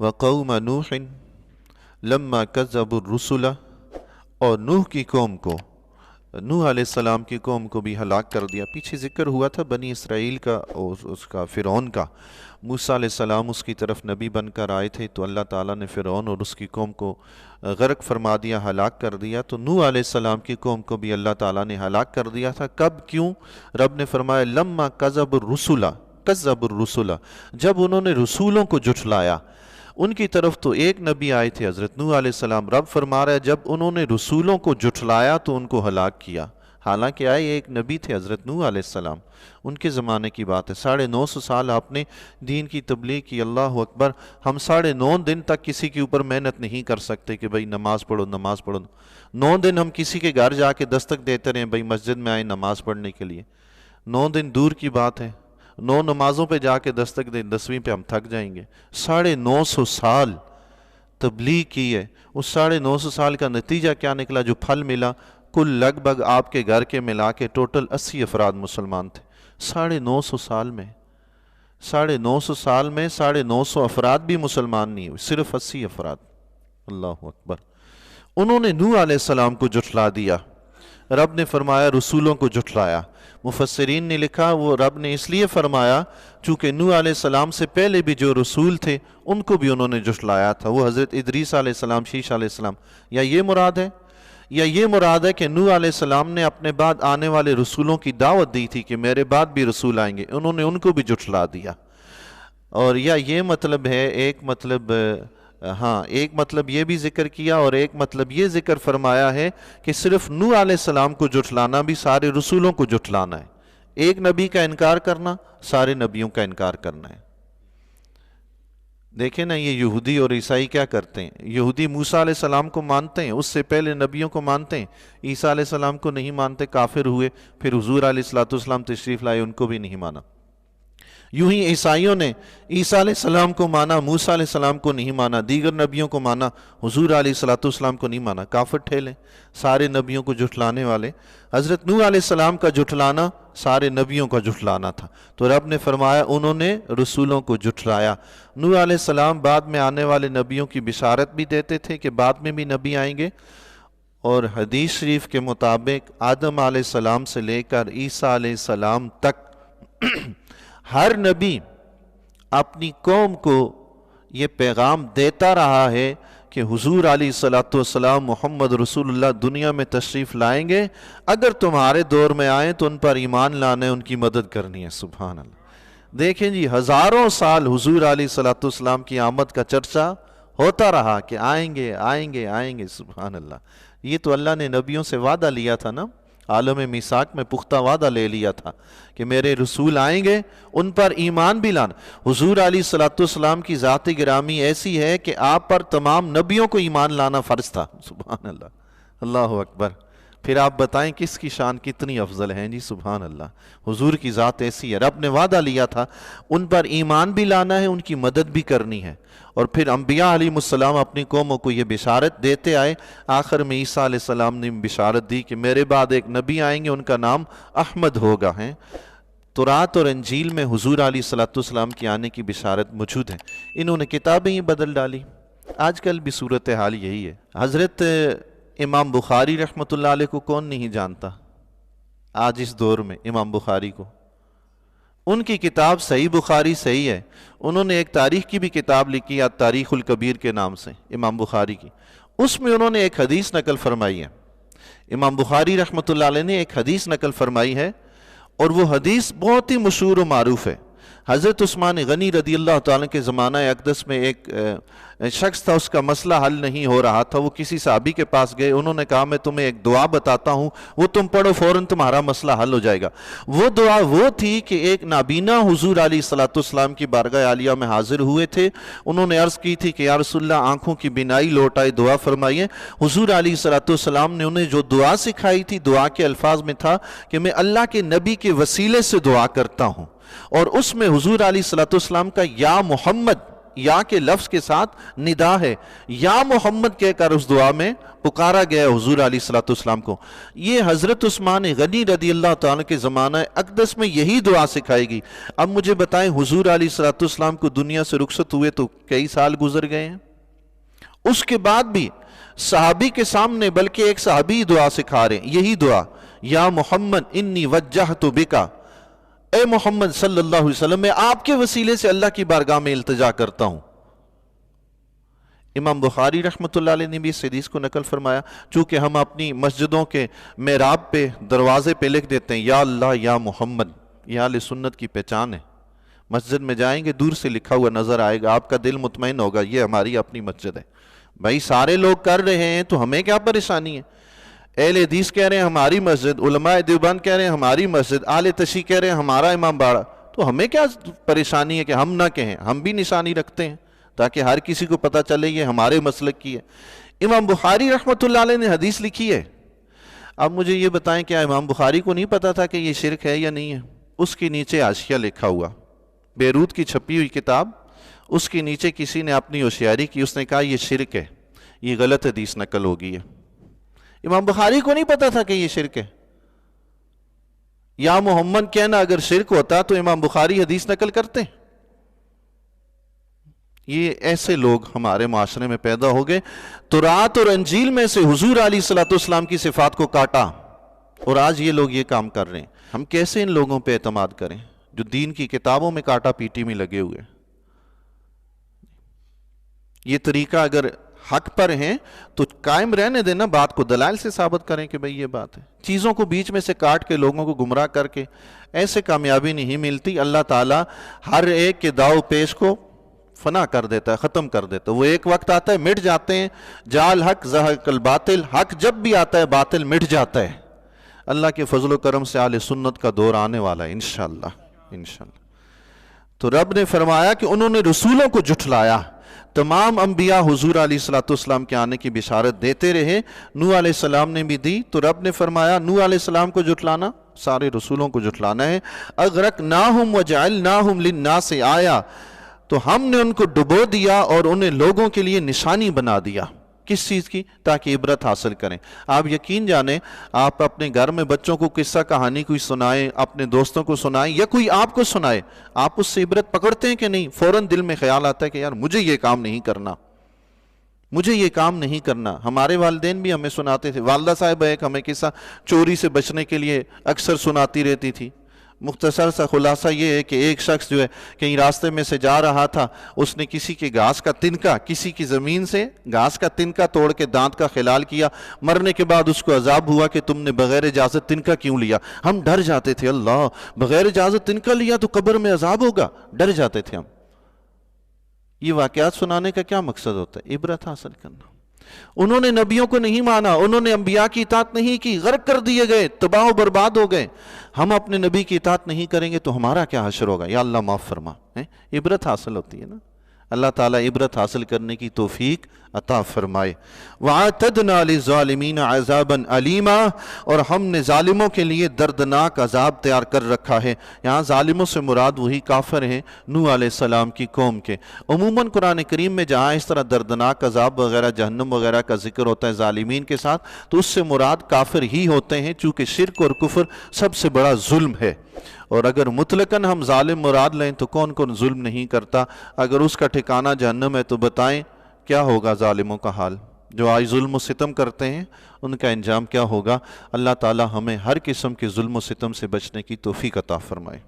وقوم نوح لما کذبوا الرسل، اور نوح کی قوم کو، نوح علیہ السلام کی قوم کو بھی ہلاک کر دیا۔ پیچھے ذکر ہوا تھا بنی اسرائیل کا اور اس کا فرعون کا۔ موسیٰ علیہ السلام اس کی طرف نبی بن کر آئے تھے تو اللہ تعالیٰ نے فرعون اور اس کی قوم کو غرق فرما دیا، ہلاک کر دیا۔ تو نوح علیہ السلام کی قوم کو بھی اللہ تعالیٰ نے ہلاک کر دیا تھا۔ کب؟ کیوں؟ رب نے فرمایا لما کذبوا الرسل، جب انہوں نے رسولوں کو جھٹلایا۔ ان کی طرف تو ایک نبی آئے تھے حضرت نوح علیہ السلام، رب فرما رہا ہے جب انہوں نے رسولوں کو جھٹلایا تو ان کو ہلاک کیا۔ حالانکہ آئے ایک نبی تھے حضرت نوح علیہ السلام، ان کے زمانے کی بات ہے۔ 950 سال آپ نے دین کی تبلیغ کی، اللہ اکبر۔ ہم 9.5 دن تک کسی کے اوپر محنت نہیں کر سکتے کہ بھئی نماز پڑھو نماز پڑھو۔ 9 دن ہم کسی کے گھر جا کے دستک دیتے رہے بھئی مسجد میں آئے نماز پڑھنے کے لیے، 9 دن دور کی بات ہے۔ 9 نمازوں پہ جا کے دستک دیں، 10ویں پہ ہم تھک جائیں گے۔ 950 سال تبلیغ کی ہے، اس 950 سال کا نتیجہ کیا نکلا؟ جو پھل ملا، کل لگ بھگ آپ کے گھر کے ملا کے ٹوٹل 80 افراد مسلمان تھے 950 سال میں۔ 950 سال میں 950 افراد بھی مسلمان نہیں ہوئے، صرف 80 افراد۔ اللہ اکبر۔ انہوں نے نوح علیہ السلام کو جھٹلا دیا۔ رب نے فرمایا رسولوں کو جھٹلایا۔ مفسرین نے لکھا وہ رب نے اس لیے فرمایا چونکہ نوح علیہ السلام سے پہلے بھی جو رسول تھے ان کو بھی انہوں نے جھٹلایا تھا، وہ حضرت ادریس علیہ السلام، شیش علیہ السلام۔ یا یہ مراد ہے، یا یہ مراد ہے کہ نوح علیہ السلام نے اپنے بعد آنے والے رسولوں کی دعوت دی تھی کہ میرے بعد بھی رسول آئیں گے، انہوں نے ان کو بھی جھٹلا دیا۔ اور یا یہ مطلب ہے، ایک مطلب ایک مطلب یہ بھی ذکر کیا اور ایک مطلب یہ ذکر فرمایا ہے کہ صرف نوح علیہ السلام کو جھٹلانا بھی سارے رسولوں کو جھٹلانا ہے۔ ایک نبی کا انکار کرنا سارے نبیوں کا انکار کرنا ہے۔ دیکھیں نا یہ یہودی اور عیسائی کیا کرتے ہیں، یہودی موسیٰ علیہ السلام کو مانتے ہیں، اس سے پہلے نبیوں کو مانتے ہیں، عیسیٰ علیہ السلام کو نہیں مانتے، کافر ہوئے، پھر حضور علیہ السلام تشریف لائے، ان کو بھی نہیں مانا۔ یوں ہی عیسائیوں نے عیسیٰ علیہ السلام کو مانا، موسیٰ علیہ السلام کو نہیں مانا، دیگر نبیوں کو مانا، حضور علیہ السلام کو نہیں مانا، کافر ٹھیلے، سارے نبیوں کو جھٹلانے والے۔ حضرت نوح علیہ السلام کا جھٹلانا سارے نبیوں کا جھٹلانا تھا، تو رب نے فرمایا انہوں نے رسولوں کو جھٹلایا۔ نوح علیہ السلام بعد میں آنے والے نبیوں کی بشارت بھی دیتے تھے کہ بعد میں بھی نبی آئیں گے، اور حدیث شریف کے مطابق آدم علیہ السلام سے لے کر عیسیٰ علیہ السلام تک ہر نبی اپنی قوم کو یہ پیغام دیتا رہا ہے کہ حضور علیہ السلام محمد رسول اللہ دنیا میں تشریف لائیں گے، اگر تمہارے دور میں آئیں تو ان پر ایمان لانا ہے، ان کی مدد کرنی ہے۔ سبحان اللہ۔ دیکھیں جی، ہزاروں سال حضور علیہ السلام کی آمد کا چرچا ہوتا رہا کہ آئیں گے آئیں گے آئیں گے۔ سبحان اللہ۔ یہ تو اللہ نے نبیوں سے وعدہ لیا تھا نا، عالم میثاق میں پختہ وعدہ لے لیا تھا کہ میرے رسول آئیں گے، ان پر ایمان بھی لانا۔ حضور علیہ السلام کی ذات گرامی ایسی ہے کہ آپ پر تمام نبیوں کو ایمان لانا فرض تھا۔ سبحان اللہ، اللہ اکبر۔ پھر آپ بتائیں کس کی شان کتنی افضل ہے جی، سبحان اللہ۔ حضور کی ذات ایسی ہے، رب نے وعدہ لیا تھا ان پر ایمان بھی لانا ہے، ان کی مدد بھی کرنی ہے۔ اور پھر انبیاء علیہ السلام اپنی قوموں کو یہ بشارت دیتے آئے۔ آخر میں عیسیٰ علیہ السلام نے بشارت دی کہ میرے بعد ایک نبی آئیں گے، ان کا نام احمد ہوگا۔ تورات اور انجیل میں حضور علیہ السلام کی آنے کی بشارت موجود ہے، انہوں نے کتابیں ہی بدل ڈالی۔ آج کل بھی صورتحال یہی ہے۔ حضرت امام بخاری رحمۃ اللہ علیہ کو کون نہیں جانتا آج اس دور میں؟ امام بخاری کو، ان کی کتاب صحیح بخاری صحیح ہے۔ انہوں نے ایک تاریخ کی بھی کتاب لکھی، تاریخ الکبیر کے نام سے، امام بخاری کی۔ اس میں انہوں نے ایک حدیث نقل فرمائی ہے، امام بخاری رحمۃ اللہ علیہ نے ایک حدیث نقل فرمائی ہے، اور وہ حدیث بہت ہی مشہور و معروف ہے۔ حضرت عثمان غنی رضی اللہ تعالیٰ کے زمانہ اقدس میں ایک شخص تھا، اس کا مسئلہ حل نہیں ہو رہا تھا۔ وہ کسی صحابی کے پاس گئے، انہوں نے کہا میں تمہیں ایک دعا بتاتا ہوں، وہ تم پڑھو، فوراً تمہارا مسئلہ حل ہو جائے گا۔ وہ دعا وہ تھی کہ ایک نابینا حضور علیہ السلام کی بارگاہ عالیہ میں حاضر ہوئے تھے۔ انہوں نے عرض کی تھی کہ یا رسول اللہ آنکھوں کی بینائی لوٹائے، دعا فرمائیے۔ حضور علیہ السلام نے انہیں جو دعا سکھائی تھی، دعا کے الفاظ میں تھا کہ میں اللہ کے نبی کے وسیلے سے دعا کرتا ہوں، اور اس میں حضور علیہ السلام کا یا محمد یا کے لفظ کے ساتھ ندا ہے، یا محمد کہہ کر اس دعا میں پکارا گیا حضور علیہ الصلوۃ والسلام کو۔ یہ حضرت عثمان غنی رضی اللہ تعالیٰ کے زمانہ اقدس میں یہی دعا سکھائے گی۔ اب مجھے بتائیں حضور علیہ الصلوۃ والسلام کو دنیا سے رخصت ہوئے تو کئی سال گزر گئے ہیں، اس کے بعد بھی صحابی کے سامنے بلکہ ایک صحابی دعا سکھا رہے ہیں، یہی دعا، یا محمد انی وجہت بکا، اے محمد صلی اللہ علیہ وسلم میں آپ کے وسیلے سے اللہ کی بارگاہ میں التجا کرتا ہوں۔ امام بخاری رحمۃ اللہ علیہ نے بھی اس حدیث کو نقل فرمایا، چونکہ ہم اپنی مسجدوں کے محراب پہ دروازے پہ لکھ دیتے ہیں یا اللہ یا محمد، یہ اہل سنت کی پہچان ہے۔ مسجد میں جائیں گے دور سے لکھا ہوا نظر آئے گا، آپ کا دل مطمئن ہوگا یہ ہماری اپنی مسجد ہے۔ بھائی سارے لوگ کر رہے ہیں تو ہمیں کیا پریشانی ہے؟ اہل حدیث کہہ رہے ہیں ہماری مسجد، علماء دیوبند کہہ رہے ہیں ہماری مسجد، اہل تشیع کہہ رہے ہیں ہمارا امام باڑہ، تو ہمیں کیا پریشانی ہے کہ ہم نہ کہیں؟ ہم بھی نشانی رکھتے ہیں تاکہ ہر کسی کو پتہ چلے یہ ہمارے مسلک کی ہے۔ امام بخاری رحمۃ اللہ علیہ نے حدیث لکھی ہے۔ اب مجھے یہ بتائیں کیا امام بخاری کو نہیں پتا تھا کہ یہ شرک ہے یا نہیں ہے؟ اس کے نیچے حاشیہ لکھا ہوا، بیروت کی چھپی ہوئی کتاب، اس کے نیچے کسی نے اپنی ہوشیاری کی، اس نے کہا یہ شرک ہے، یہ غلط حدیث نقل ہو گئی ہے۔ امام بخاری کو نہیں پتا تھا کہ یہ شرک ہے۔ یا محمد کہنا اگر شرک ہوتا تو امام بخاری حدیث نقل کرتے؟ یہ ایسے لوگ ہمارے معاشرے میں پیدا ہو گئے، تورات اور انجیل میں سے حضور علیہ الصلوۃ والسلام کی صفات کو کاٹا، اور آج یہ لوگ یہ کام کر رہے ہیں۔ ہم کیسے ان لوگوں پہ اعتماد کریں جو دین کی کتابوں میں کاٹا پیٹی میں لگے ہوئے؟ یہ طریقہ اگر حق پر ہیں تو قائم رہنے دینا، بات کو دلائل سے ثابت کریں کہ بھئی یہ بات ہے۔ چیزوں کو بیچ میں سے کاٹ کے لوگوں کو گمراہ کر کے ایسے کامیابی نہیں ملتی۔ اللہ تعالیٰ ہر ایک کے داؤ پیش کو فنا کر دیتا ہے، ختم کر دیتا ہے۔ وہ ایک وقت آتا ہے مٹ جاتے ہیں، جال حق زہق الباطل، حق جب بھی آتا ہے باطل مٹ جاتا ہے۔ اللہ کے فضل و کرم سے اہل سنت کا دور آنے والا ہے انشاءاللہ انشاءاللہ۔ تو رب نے فرمایا کہ انہوں نے رسولوں کو جھٹلایا۔ تمام انبیاء حضور علیہ الصلوۃ والسلام کے آنے کی بشارت دیتے رہے، نوح علیہ السلام نے بھی دی، تو رب نے فرمایا نوح علیہ السلام کو جھٹلانا، سارے رسولوں کو جھٹلانا ہے۔ اغرقناہم وجعلناہم للناس آیا، تو ہم نے ان کو ڈبو دیا اور انہیں لوگوں کے لیے نشانی بنا دیا۔ کس چیز کی؟ تاکہ عبرت حاصل کریں۔ آپ یقین جانیں، آپ اپنے گھر میں بچوں کو قصہ کہانی کوئی سنائیں، اپنے دوستوں کو سنائیں یا کوئی آپ کو سنائے، آپ اس سے عبرت پکڑتے ہیں کہ نہیں؟ فوراً دل میں خیال آتا ہے کہ یار مجھے یہ کام نہیں کرنا، مجھے یہ کام نہیں کرنا۔ ہمارے والدین بھی ہمیں سناتے تھے، والدہ صاحب ایک ہمیں قصہ چوری سے بچنے کے لیے اکثر سناتی رہتی تھی۔ مختصر سا خلاصہ یہ ہے کہ ایک شخص جو ہے کہیں راستے میں سے جا رہا تھا، اس نے کسی کے گھاس کا تنکا، کسی کی زمین سے گھاس کا تنکا توڑ کے دانت کا خلال کیا۔ مرنے کے بعد اس کو عذاب ہوا کہ تم نے بغیر اجازت تنکا کیوں لیا؟ ہم ڈر جاتے تھے، اللہ بغیر اجازت تنکا لیا تو قبر میں عذاب ہوگا، ڈر جاتے تھے ہم۔ یہ واقعات سنانے کا کیا مقصد ہوتا ہے؟ عبرت حاصل کرنا۔ انہوں نے نبیوں کو نہیں مانا، انہوں نے انبیاء کی اطاعت نہیں کی، غرق کر دیے گئے، تباہ و برباد ہو گئے۔ ہم اپنے نبی کی اطاعت نہیں کریں گے تو ہمارا کیا حشر ہوگا؟ یا اللہ معاف فرما۔ عبرت حاصل ہوتی ہے نا، اللہ تعالیٰ عبرت حاصل کرنے کی توفیق عطا فرمائے۔ وَأَعْتَدْنَا لِلظَّالِمِينَ عَذَابًا عَلِيمًا، اور ہم نے ظالموں کے لیے دردناک عذاب تیار کر رکھا ہے۔ یہاں ظالموں سے مراد وہی کافر ہیں نوح علیہ السلام کی قوم کے۔ عموماً قرآن کریم میں جہاں اس طرح دردناک عذاب وغیرہ جہنم وغیرہ کا ذکر ہوتا ہے ظالمین کے ساتھ، تو اس سے مراد کافر ہی ہوتے ہیں، چونکہ شرک اور کفر سب سے بڑا ظلم ہے۔ اور اگر مطلقاً ہم ظالم مراد لیں تو کون کون ظلم نہیں کرتا؟ اگر اس کا ٹھکانہ جہنم ہے تو بتائیں کیا ہوگا ظالموں کا حال؟ جو آج ظلم و ستم کرتے ہیں ان کا انجام کیا ہوگا؟ اللہ تعالی ہمیں ہر قسم کے ظلم و ستم سے بچنے کی توفیق عطا فرمائے۔